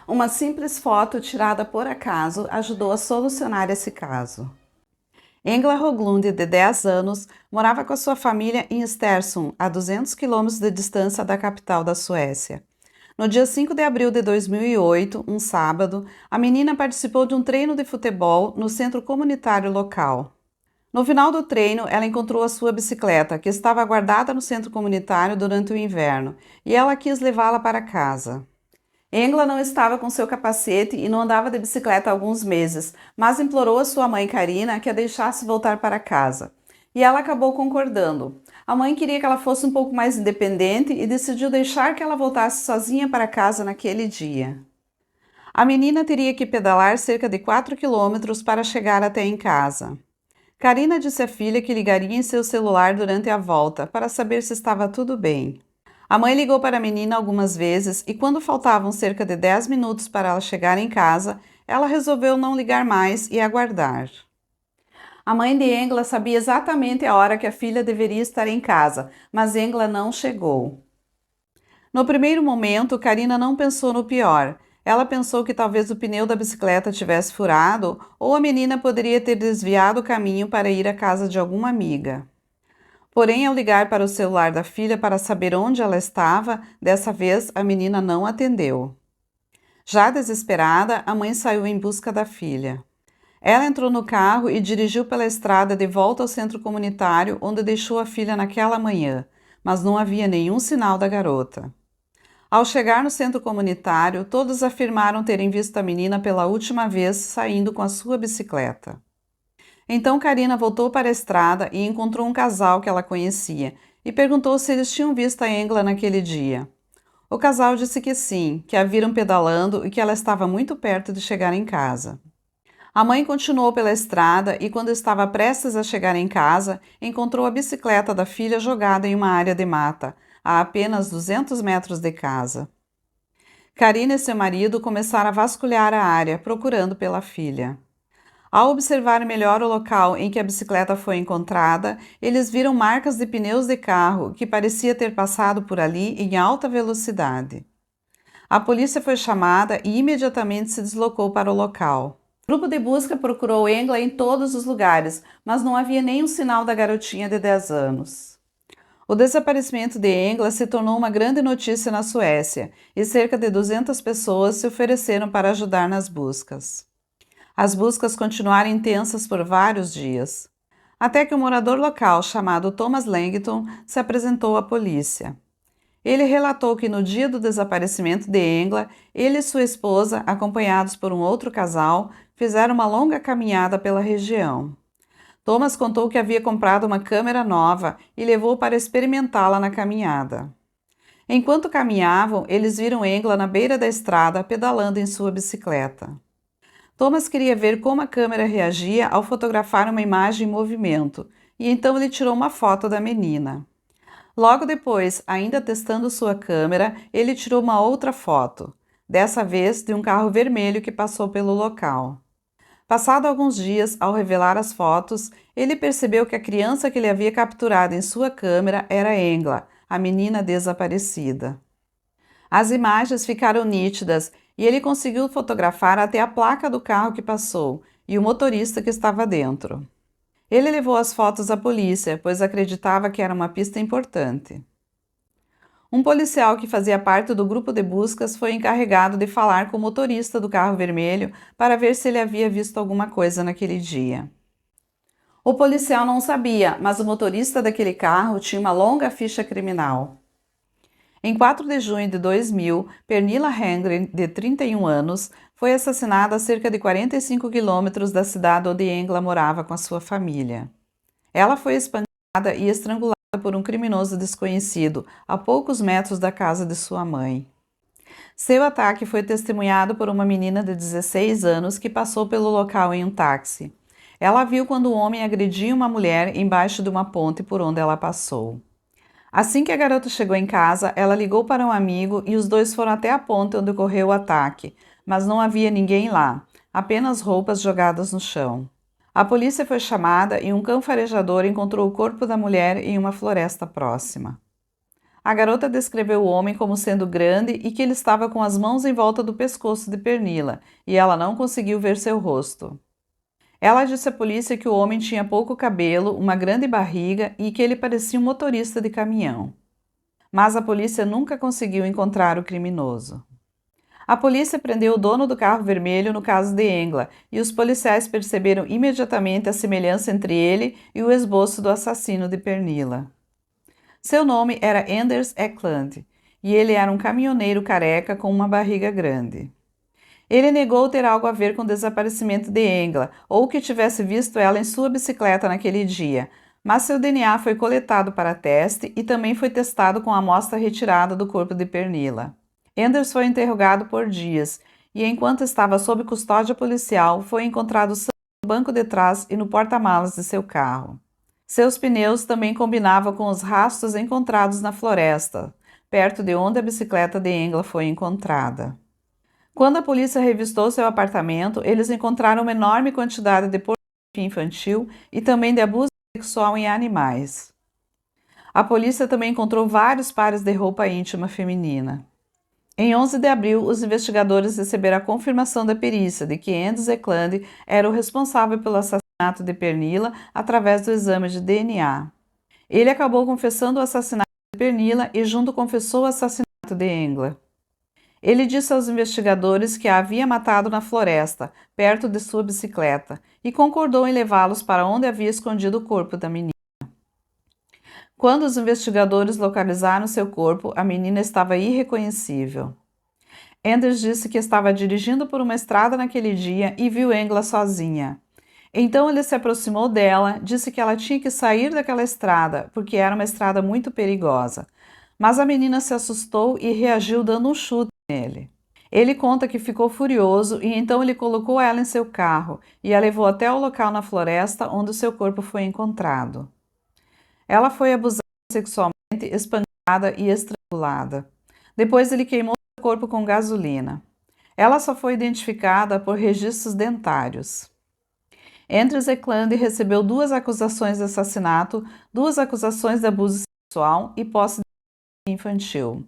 Uma simples foto tirada por acaso ajudou a solucionar esse caso. Engla Hoglund, de 10 anos, morava com a sua família em Stersund, a 200 quilômetros de distância da capital da Suécia. No dia 5 de abril de 2008, um sábado, a menina participou de um treino de futebol no centro comunitário local. No final do treino, ela encontrou a sua bicicleta, que estava guardada no centro comunitário durante o inverno, e ela quis levá-la para casa. Engla não estava com seu capacete e não andava de bicicleta há alguns meses, mas implorou a sua mãe Karina que a deixasse voltar para casa. E ela acabou concordando. A mãe queria que ela fosse um pouco mais independente e decidiu deixar que ela voltasse sozinha para casa naquele dia. A menina teria que pedalar cerca de 4 quilômetros para chegar até em casa. Karina disse à filha que ligaria em seu celular durante a volta para saber se estava tudo bem. A mãe ligou para a menina algumas vezes e, quando faltavam cerca de 10 minutos para ela chegar em casa, ela resolveu não ligar mais e aguardar. A mãe de Engla sabia exatamente a hora que a filha deveria estar em casa, mas Engla não chegou. No primeiro momento, Karina não pensou no pior. Ela pensou que talvez o pneu da bicicleta tivesse furado ou a menina poderia ter desviado o caminho para ir à casa de alguma amiga. Porém, ao ligar para o celular da filha para saber onde ela estava, dessa vez a menina não atendeu. Já desesperada, a mãe saiu em busca da filha. Ela entrou no carro e dirigiu pela estrada de volta ao centro comunitário, onde deixou a filha naquela manhã, mas não havia nenhum sinal da garota. Ao chegar no centro comunitário, todos afirmaram terem visto a menina pela última vez saindo com a sua bicicleta. Então Karina voltou para a estrada e encontrou um casal que ela conhecia e perguntou se eles tinham visto a Engla naquele dia. O casal disse que sim, que a viram pedalando e que ela estava muito perto de chegar em casa. A mãe continuou pela estrada e, quando estava prestes a chegar em casa, encontrou a bicicleta da filha jogada em uma área de mata, a apenas 200 metros de casa. Karina e seu marido começaram a vasculhar a área, procurando pela filha. Ao observar melhor o local em que a bicicleta foi encontrada, eles viram marcas de pneus de carro que parecia ter passado por ali em alta velocidade. A polícia foi chamada e imediatamente se deslocou para o local. O grupo de busca procurou Engla em todos os lugares, mas não havia nenhum sinal da garotinha de 10 anos. O desaparecimento de Engla se tornou uma grande notícia na Suécia e cerca de 200 pessoas se ofereceram para ajudar nas buscas. As buscas continuaram intensas por vários dias, até que um morador local chamado Thomas Langton se apresentou à polícia. Ele relatou que no dia do desaparecimento de Engla, ele e sua esposa, acompanhados por um outro casal, fizeram uma longa caminhada pela região. Thomas contou que havia comprado uma câmera nova e levou para experimentá-la na caminhada. Enquanto caminhavam, eles viram Engla na beira da estrada pedalando em sua bicicleta. Thomas queria ver como a câmera reagia ao fotografar uma imagem em movimento, e então ele tirou uma foto da menina. Logo depois, ainda testando sua câmera, ele tirou uma outra foto, dessa vez de um carro vermelho que passou pelo local. Passado alguns dias, ao revelar as fotos, ele percebeu que a criança que ele havia capturado em sua câmera era Engla, a menina desaparecida. As imagens ficaram nítidas e ele conseguiu fotografar até a placa do carro que passou e o motorista que estava dentro. Ele levou as fotos à polícia, pois acreditava que era uma pista importante. Um policial que fazia parte do grupo de buscas foi encarregado de falar com o motorista do carro vermelho para ver se ele havia visto alguma coisa naquele dia. O policial não sabia, mas o motorista daquele carro tinha uma longa ficha criminal. Em 4 de junho de 2000, Pernilla Hengren, de 31 anos, foi assassinada a cerca de 45 quilômetros da cidade onde Engla morava com a sua família. Ela foi espancada e estrangulada por um criminoso desconhecido, a poucos metros da casa de sua mãe. Seu ataque foi testemunhado por uma menina de 16 anos que passou pelo local em um táxi. Ela viu quando o homem agredia uma mulher embaixo de uma ponte por onde ela passou. Assim que a garota chegou em casa, ela ligou para um amigo e os dois foram até a ponte onde ocorreu o ataque, mas não havia ninguém lá, apenas roupas jogadas no chão. A polícia foi chamada e um cão farejador encontrou o corpo da mulher em uma floresta próxima. A garota descreveu o homem como sendo grande e que ele estava com as mãos em volta do pescoço de Pernilla, e ela não conseguiu ver seu rosto. Ela disse à polícia que o homem tinha pouco cabelo, uma grande barriga e que ele parecia um motorista de caminhão. Mas a polícia nunca conseguiu encontrar o criminoso. A polícia prendeu o dono do carro vermelho no caso de Engla e os policiais perceberam imediatamente a semelhança entre ele e o esboço do assassino de Pernilla. Seu nome era Anders Eklund e ele era um caminhoneiro careca com uma barriga grande. Ele negou ter algo a ver com o desaparecimento de Engla ou que tivesse visto ela em sua bicicleta naquele dia, mas seu DNA foi coletado para teste e também foi testado com a amostra retirada do corpo de Pernilla. Anders foi interrogado por dias e, enquanto estava sob custódia policial, foi encontrado sangue no banco de trás e no porta-malas de seu carro. Seus pneus também combinavam com os rastros encontrados na floresta, perto de onde a bicicleta de Engla foi encontrada. Quando a polícia revistou seu apartamento, eles encontraram uma enorme quantidade de pornografia infantil e também de abuso sexual em animais. A polícia também encontrou vários pares de roupa íntima feminina. Em 11 de abril, os investigadores receberam a confirmação da perícia de que Anders Eklund era o responsável pelo assassinato de Pernilla através do exame de DNA. Ele acabou confessando o assassinato de Pernilla e junto confessou o assassinato de Engla. Ele disse aos investigadores que a havia matado na floresta, perto de sua bicicleta, e concordou em levá-los para onde havia escondido o corpo da menina. Quando os investigadores localizaram seu corpo, a menina estava irreconhecível. Anders disse que estava dirigindo por uma estrada naquele dia e viu Engla sozinha. Então ele se aproximou dela, disse que ela tinha que sair daquela estrada, porque era uma estrada muito perigosa. Mas a menina se assustou e reagiu dando um chute nele. Ele conta que ficou furioso e então ele colocou ela em seu carro e a levou até o local na floresta onde o seu corpo foi encontrado. Ela foi abusada sexualmente, espancada e estrangulada. Depois ele queimou seu corpo com gasolina. Ela só foi identificada por registros dentários. Anders Eklund recebeu 2 acusações de assassinato, 2 acusações de abuso sexual e posse de infantil.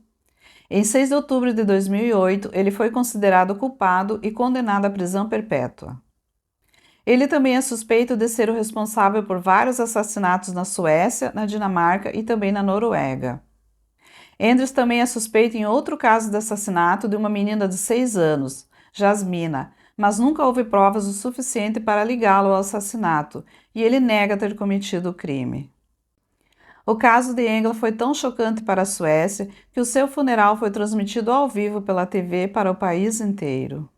Em 6 de outubro de 2008, ele foi considerado culpado e condenado à prisão perpétua. Ele também é suspeito de ser o responsável por vários assassinatos na Suécia, na Dinamarca e também na Noruega. Anders também é suspeito em outro caso de assassinato de uma menina de 6 anos, Jasmina, mas nunca houve provas o suficiente para ligá-lo ao assassinato e ele nega ter cometido o crime. O caso de Engla foi tão chocante para a Suécia que o seu funeral foi transmitido ao vivo pela TV para o país inteiro.